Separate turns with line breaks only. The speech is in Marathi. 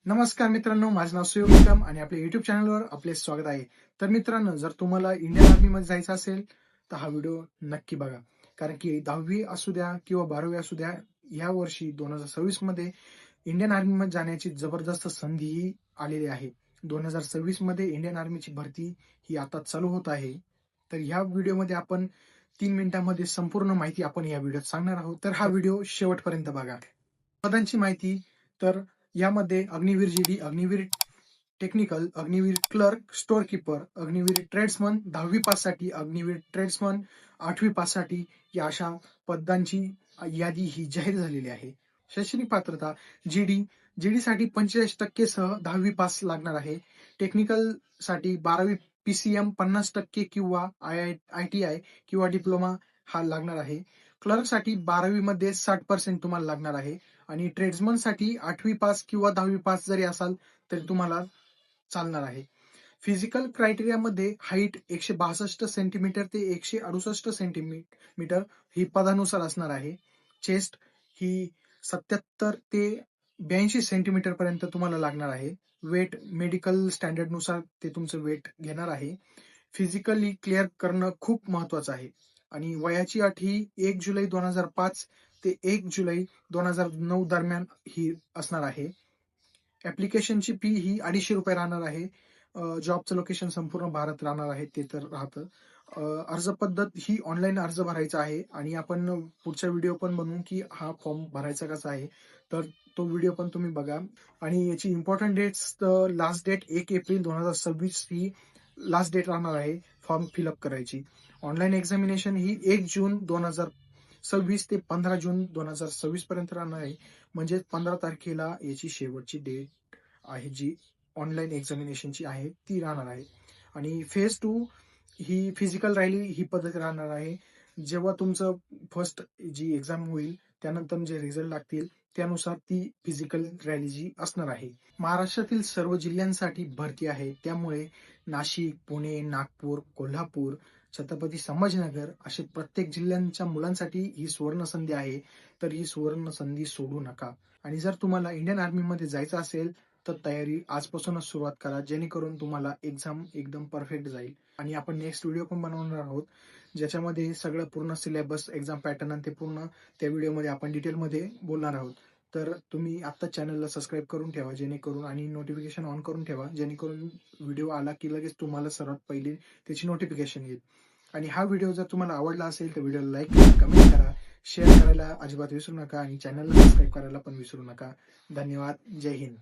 नमस्कार मित्रांनो, माझं नाव सुयोग निकम आणि आपल्या युट्यूब चॅनलवर आपले स्वागत आहे. तर मित्रांनो, जर तुम्हाला इंडियन आर्मीमध्ये जायचं असेल तर हा व्हिडिओ नक्की बघा. कारण की 10वी असू द्या किंवा 12वी असू द्या, या वर्षी 2026 मध्ये इंडियन आर्मीमध्ये जाण्याची जबरदस्त संधी आलेली आहे. 2026 मध्ये इंडियन आर्मीची भरती ही आता चालू होत आहे. तर ह्या व्हिडिओमध्ये आपण 3 मिनिटांमध्ये संपूर्ण माहिती आपण या व्हिडिओत सांगणार आहोत. तर हा व्हिडिओ शेवटपर्यंत बघा. पदांची माहिती तर यामध्ये Agniveer GD, Agniveer technical, Agniveer clerk, store keeper, Agniveer tradesman 10वी पाससाठी, अग्निवीर ट्रेड्समन 8वी पाससाठी या अशा पदांची यादी ही जाहीर झालेली आहे. शैक्षणिक पात्रता जीडी, जीडी साठी 45% सह 10वी पास लागणार आहे. टेक्निकल साठी 12वी पीसीएम 50% किंवा आयटीआय किंवा डिप्लोमा हा लागणार आहे. क्लर्क साठी 12वी मध्ये 60% तुम्हाला लागणार आहे आणि ट्रेड्समन साठी 8वी पास किंवा 10वी पास जरी असाल तरी तुम्हाला चालणार आहे. फिजिकल क्रायटेरियामध्ये हाईट 162 सेंटीमीटर ते 168 सेंटीमीटर ही पदानुसार असणार आहे. चेस्ट ही 77 ते 82 सेंटीमीटर पर्यंत तुम्हाला लागणार आहे. वेट मेडिकल स्टँडर्डनुसार ते तुमचं वेट घेणार आहे. फिजिकली क्लिअर करणं खूप महत्वाचं आहे आणि वयाची अट ही 1 जुलै 2005 ते 1 जुलै 2009 दरम्यान ही असणार आहे. ऍप्लिकेशनची फी ही ₹250 राहणार आहे. जॉबचं लोकेशन संपूर्ण भारत राहणार आहे, ते तर राहतं. अर्ज पद्धत ही ऑनलाईन अर्ज भरायचा आहे आणि आपण पुढचा व्हिडिओ पण बनवू की हा फॉर्म भरायचा कसा आहे, तर तो व्हिडिओ पण तुम्ही बघा. आणि याची important dates, last date 1 April 2026 ही लास्ट डेट राहणार आहे फॉर्म फिलअप करायची. ऑनलाईन एक्झामिनेशन ही 1 जून 2026 ते 15 जून 2026 पर्यंत राहणार आहे. म्हणजे 15 तारखेला याची शेवटची डेट आहे, जी ऑनलाईन एक्झामिनेशनची आहे ती राहणार आहे. आणि फेज 2 ही फिजिकल रॅली ही पद्धत राहणार आहे. जेव्हा तुमचं फर्स्ट जी एक्झाम होईल त्यानंतर जे रिझल्ट लागतील त्यानुसार ती फिजिकल रॅली जी असणार आहे. महाराष्ट्रातील सर्व जिल्ह्यांसाठी भरती आहे, त्यामुळे नाशिक, पुणे, नागपूर, कोल्हापूर, छत्रपती संभाजीनगर असे प्रत्येक जिल्ह्यांच्या मुलांसाठी ही सुवर्ण संधी आहे. तर ही सुवर्ण संधी सोडू नका. आणि जर तुम्हाला इंडियन आर्मीमध्ये जायचं असेल तर तयारी आजपासूनच सुरुवात करा, जेणेकरून तुम्हाला एक्झाम एकदम परफेक्ट जाईल. आणि आपण नेक्स्ट व्हिडिओ पण बनवणार आहोत, ज्याच्यामध्ये सगळं पूर्ण सिलेबस, एक्झाम पॅटर्न आणि ते पूर्ण त्या व्हिडिओमध्ये आपण डिटेलमध्ये बोलणार आहोत. तर तुम्ही आता चॅनलला सबस्क्राईब करून ठेवा, जेणेकरून आणि नोटिफिकेशन ऑन करून ठेवा, जेणेकरून व्हिडिओ आला की लगेच तुम्हाला सर्वात पहिले त्याची नोटिफिकेशन येईल. आणि हा व्हिडिओ जर तुम्हाला आवडला असेल तर व्हिडिओला लाईक करा, कमेंट करा, शेअर करायला अजिबात विसरू नका आणि चॅनलला सबस्क्राईब करायला पण विसरू नका. धन्यवाद. जय हिंद.